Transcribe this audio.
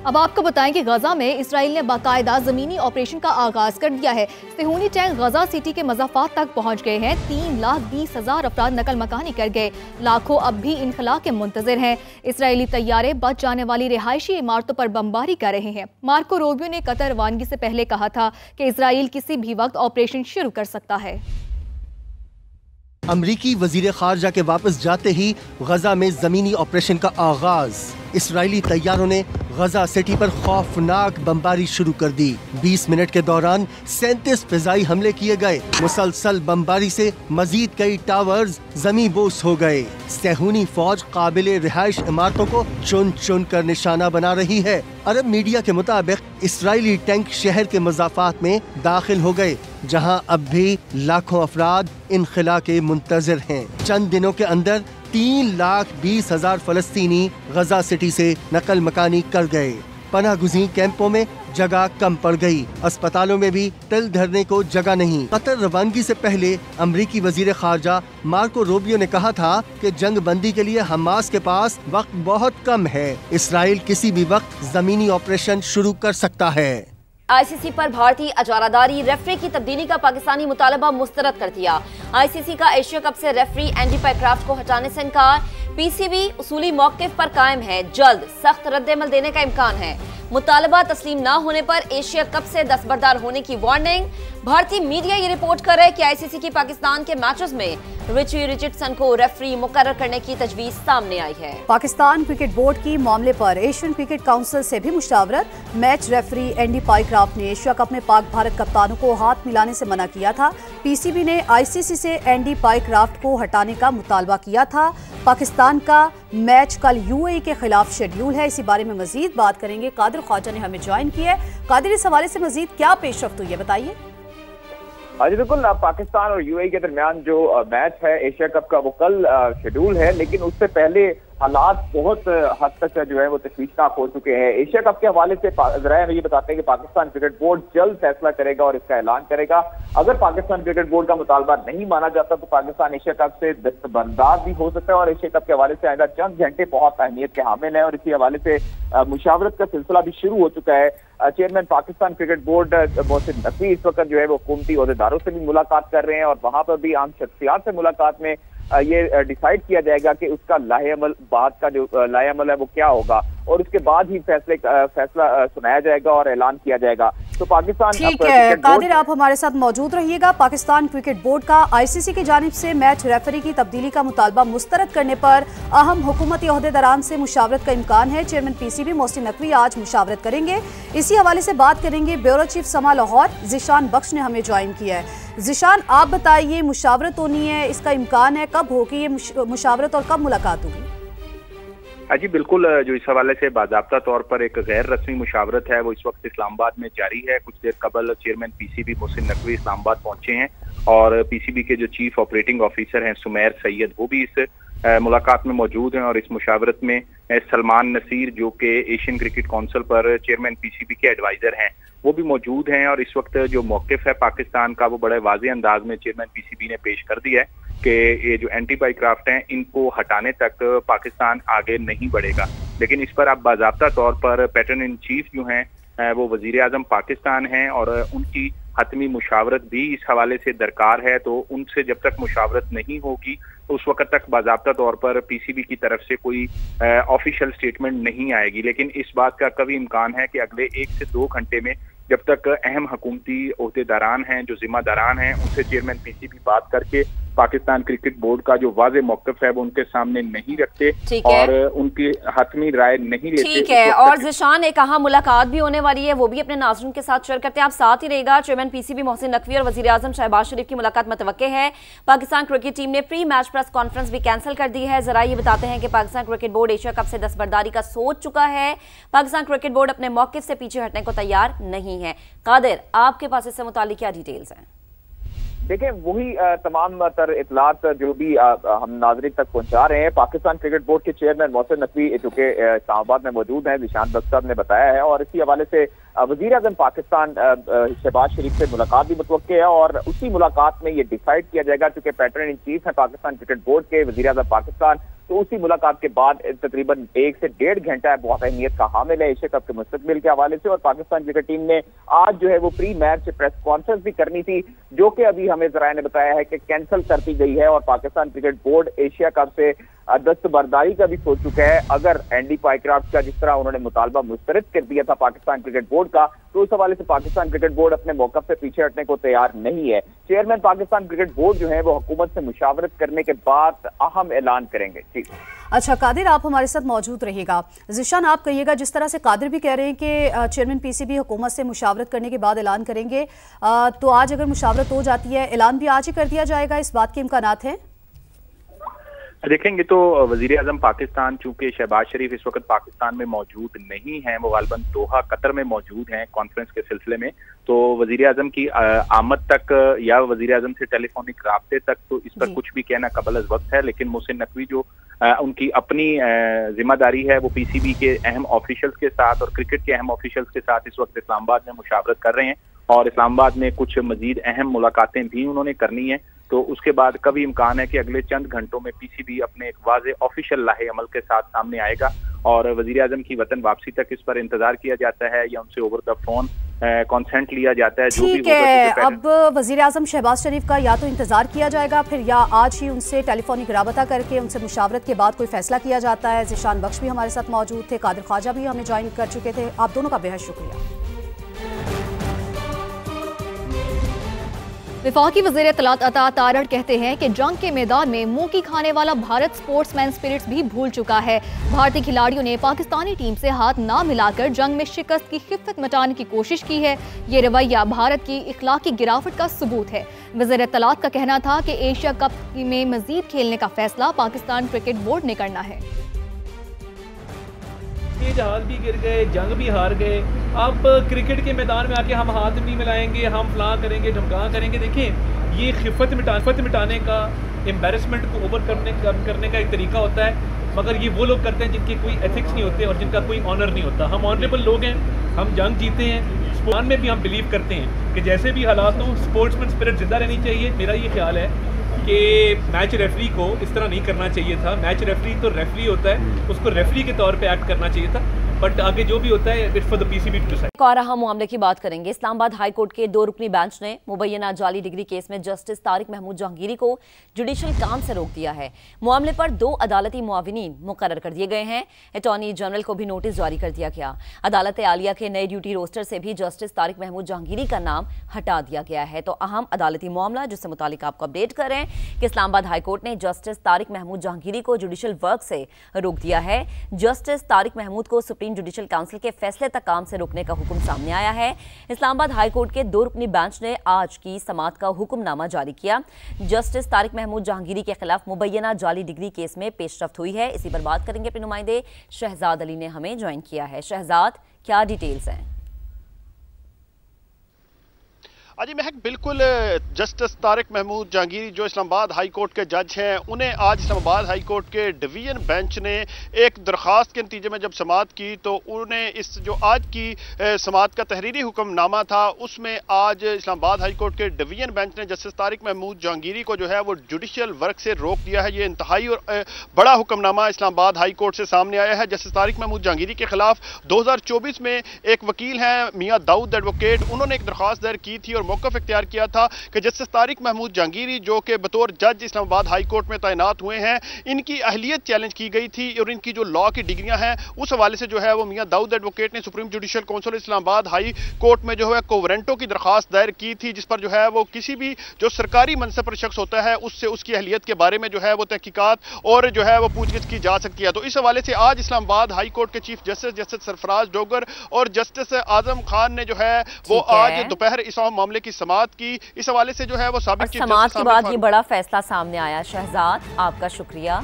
अब आपको बताएं कि गजा में इसराइल ने बाकायदा जमीनी ऑपरेशन का आगाज कर दिया है। सेहूनी टैंक गजा सिटी के मज़ाफ़ात तक पहुंच गए हैं। 3,20,000 अफराद नकल मकानी कर गए। लाखों अब भी इनखला के मुंतज़िर हैं। इसराइली तैयारे बच जाने वाली रिहायशी इमारतों पर बमबारी कर रहे हैं। मार्को रूबियो ने कतर रवानगी से पहले कहा था कि इसराइल किसी भी वक्त ऑपरेशन शुरू कर सकता है। अमरीकी वजीर खारजा के वापस जाते ही गजा में जमीनी ऑपरेशन का आगाज। इसराइली तैयारों ने गजा सिटी पर खौफनाक बमबारी शुरू कर दी। 20 मिनट के दौरान 37 फिजाई हमले किए गए। मुसलसल बमबारी से मजीद कई टावर्स जमी बोस हो गए। सेहूनी फौज काबिले रिहाइश इमारतों को चुन चुन कर निशाना बना रही है। अरब मीडिया के मुताबिक इसराइली टैंक शहर के मज़ाफ़ात में दाखिल हो गए, जहां अब भी लाखों अफराद इनखला के मुंतज़िर हैं। चंद दिनों के अंदर 3,20,000 फलस्तीनी गजा सिटी से नकल मकानी कर गए। पनाह गुज़ीर कैंपों में जगह कम पड़ गई। अस्पतालों में भी तिल धरने को जगह नहीं। कतर रवानगी से पहले अमरीकी वजीर खारजा मार्को रूबियो ने कहा था कि जंग बंदी के लिए हमास के पास वक्त बहुत कम है। इसराइल किसी भी वक्त जमीनी ऑपरेशन शुरू कर सकता है। आईसीसी पर भारतीय अजारादारी, रेफरी की तब्दीली का पाकिस्तानी मुतालबा मुस्तरद कर दिया। आईसीसी का एशिया कप से रेफरी एंडी पाइक्राफ्ट को हटाने से इनकार। पीसीबी उसूली मौक़िफ़ पर कायम है। जल्द सख्त रद्द-ए-अमल देने का इम्कान है। मुतालबा तस्लीम न होने पर एशिया कप से दस्तबरदार होने की वार्निंग। भारतीय मीडिया ये रिपोर्ट कर रहा है कि आईसीसी की पाकिस्तान के मैचेस में रिची रिचर्डसन को रेफरी मुकर्रर करने की तजवीज सामने आई है। पाकिस्तान क्रिकेट बोर्ड की मामले पर एशियन क्रिकेट काउंसिल से भी मुशावरत। मैच रेफरी एंडी पाइक्राफ्ट ने एशिया कप में पाक भारत कप्तानों को हाथ मिलाने से मना किया था। पीसीबी ने आईसीसी से एंडी पाइक्राफ्ट को हटाने का मुतालबा किया था। पाकिस्तान का मैच कल यूएई के खिलाफ शेड्यूल है। इसी बारे में मजीद बात करेंगे। कादिर ख्वाजा ने हमें ज्वाइन किया है। कादिर, इस हवाले से मजीद क्या पेशरफ्त हुई है, बताइए। जी बिल्कुल, पाकिस्तान और यूएई के दरमियान जो मैच है एशिया कप का वो कल शेड्यूल है, लेकिन उससे पहले हालात बहुत हद तक जो है वो तशवीशनाक हो चुके हैं। एशिया कप के हवाले से जराए ये बताते हैं कि पाकिस्तान क्रिकेट बोर्ड जल्द फैसला करेगा और इसका ऐलान करेगा। अगर पाकिस्तान क्रिकेट बोर्ड का मुतालबा नहीं माना जाता तो पाकिस्तान एशिया कप से दस्तबरदार भी हो सकता है और एशिया कप के हवाले से आइंदा चंद घंटे बहुत अहमियत के हामिल है और इसी हवाले से मुशावरत का सिलसिला भी शुरू हो चुका है। Chairman Pakistan cricket board Mohsin Naqvi इस वक्त जो है वो हुकूमती ओहदेदारों से भी मुलाकात कर रहे हैं और वहां पर भी आम शख्सियात से मुलाकात में ये डिसाइड किया जाएगा कि उसका लाहेअमल बाद का जो लाहेअमल है वो क्या होगा और उसके बाद ही फैसला सुनाया जाएगा और ऐलान किया जाएगा। तो पाकिस्तान ठीक है कादिर, आप हमारे साथ मौजूद रहिएगा। पाकिस्तान क्रिकेट बोर्ड का आईसीसी की जानिब से मैच रेफरी की तब्दीली का मुतालबा मुस्तरद करने पर अहम हुकूमती ओहदेदारान से मुशावरत का इम्कान है। चेयरमैन पीसीबी मोहसिन नकवी आज मुशावरत करेंगे। इसी हवाले से बात करेंगे। ब्यूरो चीफ समा लाहौर ज़ीशान बख्श ने हमें ज्वाइन किया है। ज़ीशान, आप बताइए, मुशावरत होनी है, इसका इम्कान है, कब होगी ये मुशावरत और कब मुलाकात होगी? जी बिल्कुल, जो इस हवाले से बाज़ाब्ता तौर पर एक गैर रस्मी मुशावरत है वो इस वक्त इस्लामाबाद में जारी है। कुछ देर कबल चेयरमैन पीसीबी मोहसिन नकवी इस्लामाबाद पहुंचे हैं और पीसीबी के जो चीफ ऑपरेटिंग ऑफिसर हैं सुमैर सैयद वो भी इस मुलाकात में मौजूद हैं और इस मुशावरत में सलमान नसीर जो कि एशियन क्रिकेट काउंसिल पर चेयरमैन पीसीबी के एडवाइजर हैं वो भी मौजूद हैं और इस वक्त जो मौक़िफ़ है पाकिस्तान का वो बड़े वाज़ेह अंदाज में चेयरमैन पीसीबी ने पेश कर दिया है कि ये जो एंटी पाइक्राफ्ट हैं इनको हटाने तक पाकिस्तान आगे नहीं बढ़ेगा। लेकिन इस पर अब बाज़ाब्ता तौर पर पैटर्न इन चीफ जो हैं वो वज़ीर आज़म पाकिस्तान हैं और उनकी हतमी मुशावरत भी इस हवाले से दरकार है। तो उनसे जब तक मुशावरत नहीं होगी तो उस वक्त तक बाज़ाब्ता तौर पर पीसीबी की तरफ से कोई ऑफिशियल स्टेटमेंट नहीं आएगी। लेकिन इस बात का कभी इम्कान है कि अगले 1 से 2 घंटे में जब तक अहम हुकूमती ओहदेदारान हैं जो जिम्मेदारान हैं उनसे चेयरमैन पीसीबी बात करके पाकिस्तान क्रिकेट बोर्ड का जो वाज़े मौक़िफ़ है वो उनके सामने नहीं रखते और उनकी हतमी राय नहीं लेते। ठीक है, और ज़ीशान एक अहम मुलाकात भी होने वाली है, वो भी अपने नाज़रीन के साथ शेयर करते हैं। आप साथ ही रहेगा। चेयरमैन पीसीबी मोहसिन नकवी और वज़ीर आज़म शहबाज शरीफ की मुलाकात मुतवक्के है। पाकिस्तान क्रिकेट टीम ने प्री मैच प्रेस कॉन्फ्रेंस भी कैंसिल कर दी है। जरा ये बताते हैं कि Pakistan cricket board Asia cup से दस्तबरदारी का सोच चुका है। पाकिस्तान क्रिकेट बोर्ड अपने मौक़िफ़ से पीछे हटने को तैयार नहीं है। कादिर, आपके पास इससे मुताल्लिक़ क्या डिटेल्स हैं? देखें, वही तमाम तर इतलात जो भी हम नाज़रीन तक पहुंचा रहे हैं। पाकिस्तान क्रिकेट बोर्ड के चेयरमैन मोहसिन नकवी जो कि इस्लामाबाद में मौजूद हैं, ज़ीशान बख्श साहब ने बताया है और इसी हवाले से वज़ीर आज़म पाकिस्तान शहबाज शरीफ से मुलाकात भी मुतवक्के है और उसी मुलाकात में ये डिसाइड किया जाएगा। चूंकि पैटर्न इन चीफ है पाकिस्तान क्रिकेट बोर्ड के वज़ीर आज़म पाकिस्तान, तो उसी मुलाकात के बाद तकरीबन 1 से 1.5 घंटा बहुत अहमियत का हामिल है एशिया कप के मुस्तकबिल के हवाले से। और पाकिस्तान क्रिकेट टीम ने आज जो है वो प्री मैच प्रेस कॉन्फ्रेंस भी करनी थी, जो कि अभी हमें जराए ने बताया है कि कैंसिल कर दी गई है। और Pakistan cricket board Asia cup से दस्तबरदारी का भी सोच चुका है। अगर एंडी पाइक्राफ्ट का जिस तरह उन्होंने मुतालबा मुस्तरद कर दिया था पाकिस्तान क्रिकेट बोर्ड का, तो उस हवाले से पाकिस्तान क्रिकेट बोर्ड अपने मौक़िफ़ से पीछे हटने को तैयार नहीं है। चेयरमैन पाकिस्तान क्रिकेट बोर्ड जो है वो हुकूमत से मुशावरत करने के बाद अहम ऐलान करेंगे। ठीक, अच्छा कादिर, आप हमारे साथ मौजूद रहिएगा। ज़िशान, आप कहिएगा, जिस तरह से कादिर भी कह रहे हैं कि चेयरमैन पीसीबी हुकूमत से मुशावरत करने के बाद ऐलान करेंगे, तो आज अगर मुशावरत हो जाती है, ऐलान भी आज ही कर दिया जाएगा, इस बात के इम्कानात हैं? देखेंगे तो वजीर आजम पाकिस्तान, चूंकि शहबाज शरीफ इस वक्त पाकिस्तान में मौजूद नहीं हैं, वो गालबन दोहा कतर में मौजूद हैं कॉन्फ्रेंस के सिलसिले में, तो वजीर आजम की आमद तक या वजीर आजम से टेलीफोनिक राब्ते तक तो इस पर कुछ भी कहना कबल वक्त है। लेकिन मोहसिन नकवी जो उनकी अपनी जिम्मेदारी है वो पीसीबी के अहम ऑफिशियल्स के साथ और क्रिकेट के अहम ऑफिशियल्स के साथ इस वक्त इस्लामाबाद में मुशावरत कर रहे हैं और इस्लामाबाद में कुछ मजीद अहम मुलाकातें भी उन्होंने करनी है। तो उसके बाद कभी इम्कान है कि अगले चंद घंटों में पीसीबी अपने एक वाज़े ऑफिशियल लाहे अमल के साथ सामने आएगा और वजीर आजम की वतन वापसी तक इस पर इंतजार किया जाता है या उनसे ओवर द फोन कॉन्सेंट लिया जाता है। ठीक है, अब वजीर आजम शहबाज शरीफ का या तो इंतजार किया जाएगा, फिर या आज ही उनसे टेलीफोनिक राबता करके उनसे मुशावरत के बाद कोई फैसला किया जाता है। ज़िशान बख्श भी हमारे साथ मौजूद थे, कादिर ख्वाजा भी हमें ज्वाइन कर चुके थे। आप दोनों का बेहद शुक्रिया। वफाकी वज़ीर इत्तलात अता तारड़ कहते हैं कि जंग के मैदान में मुंह की खाने वाला भारत स्पोर्ट्समैन स्पिरिट्स भी भूल चुका है। भारतीय खिलाड़ियों ने पाकिस्तानी टीम से हाथ ना मिलाकर जंग में शिकस्त की खिफ़त मचाने की कोशिश की है। ये रवैया भारत की इखलाकी गिरावट का सबूत है। वज़ीर इत्तलात का कहना था कि एशिया कप में मजीद खेलने का फैसला पाकिस्तान क्रिकेट बोर्ड ने करना है। ये जहाज भी गिर गए, जंग भी हार गए, अब क्रिकेट के मैदान में आके हम हाथ नहीं मिलाएंगे, हम फलां करेंगे, ढमका करेंगे। देखें, ये खिफत मिटाने का, एम्बेरसमेंट को ओवर करने का एक तरीका होता है, मगर ये वो लोग करते हैं जिनके कोई एथिक्स नहीं होते और जिनका कोई ऑनर नहीं होता। हम ऑनरेबल लोग हैं, हम जंग जीते हैं, स्पोर्ट्स में भी हम बिलीव करते हैं कि जैसे भी हालात हों स्पोर्ट्समैन स्पिरिट जिंदा रहनी चाहिए। मेरा ये ख्याल है कि मैच रेफरी को इस तरह नहीं करना चाहिए था। मैच रेफरी तो रेफरी होता है, उसको रेफरी के तौर पे एक्ट करना चाहिए था, बट आगे जो भी होता है it's for the PCB to decide. एक और अहम मामले की बात करेंगे। इस्लामाबाद हाई कोर्ट के 2 रुकनी बेंच ने मुबैना जाली डिग्री केस में जस्टिस तारिक महमूद जहांगीरी को जुडिशल काम से रोक दिया है। मामले पर 2 अदालती मुआविनीन मुकर्रर कर दिए गए हैं। अटॉर्नी जनरल को भी नोटिस जारी कर दिया गया। अदालत आलिया के नए ड्यूटी रोस्टर से भी जस्टिस तारिक महमूद जहांगीरी का नाम हटा दिया गया है। तो अहम अदालती मामला जिससे मुतालिक आपको अपडेट कर रहे हैं कि इस्लामाबाद हाई कोर्ट ने जस्टिस तारिक महमूद जहांगीरी को जुडिशल वर्क से रोक दिया है। जस्टिस तारिक महमूद को सुप्रीम जुडिशल काउंसिल के फैसले तक काम से रोकने का हुक्म सामने आया है। इस्लामाबाद हाई कोर्ट के 2 रुकनी बेंच ने आज की समाअत का हुक्मनामा जारी किया। जस्टिस तारिक महमूद जहांगीरी के खिलाफ मुबैना जाली डिग्री केस में पेशरफ्त हुई है। इसी पर बात करेंगे, अपने नुमाइंदे शहजाद अली ने हमें ज्वाइन किया है। शहजाद, क्या डिटेल्स हैं? अजी महक, बिल्कुल जस्टिस तारिक महमूद जहांगीरी जो इस्लामाबाद हाई कोर्ट के जज हैं, उन्हें आज इस्लामाबाद हाई कोर्ट के डिवीजन बेंच ने एक दरख्वास्त के नतीजे में जब समाअत की तो उन्हें इस जो आज की समाअत का तहरीरी हुक्मनामा था उसमें आज इस्लामाबाद हाई कोर्ट के डिवीजन बेंच ने जस्टिस तारिक महमूद जहांगीरी को जो है वो जुडिशियल वर्क से रोक दिया है। ये इंतहाई और बड़ा हुक्मनामा इस्लामाबाद हाई कोर्ट से सामने आया है। जस्टिस तारिक महमूद जहांगीरी के खिलाफ 2024 में एक वकील हैं मियां दाऊद एडवोकेट, उन्होंने एक दरख्वास्त दायर की थी और मौक़िफ़ इख्तियार किया था कि जस्टिस तारिक महमूद जहांगीरी जो कि बतौर जज इस्लामाबाद हाई कोर्ट में तैनात हुए हैं, इनकी अहलियत चैलेंज की गई थी और इनकी जो लॉ की डिग्रियां हैं उस हवाले से जो है वो मियां दाऊद एडवोकेट ने supreme judicial council Islamabad high court में जो है कोवरेंटो की दरख्वास्त दायर की थी, जिस पर जो है वो किसी भी जो सरकारी मनसब पर शख्स होता है उससे उसकी अहलियत के बारे में जो है वो तहकीकात और जो है वो पूछगिछ की जा सकती है। तो इस हवाले से आज इस्लामाबाद हाई कोर्ट के चीफ जस्टिस सरफराज डोगर और जस्टिस आजम खान ने जो है वो आज दोपहर इस मामले की समाअत की। इस हवाले से जो है वो साबिक चीफ जस्टिस समाअत के बाद ये बड़ा फैसला सामने आया। शहजाद, आपका शुक्रिया।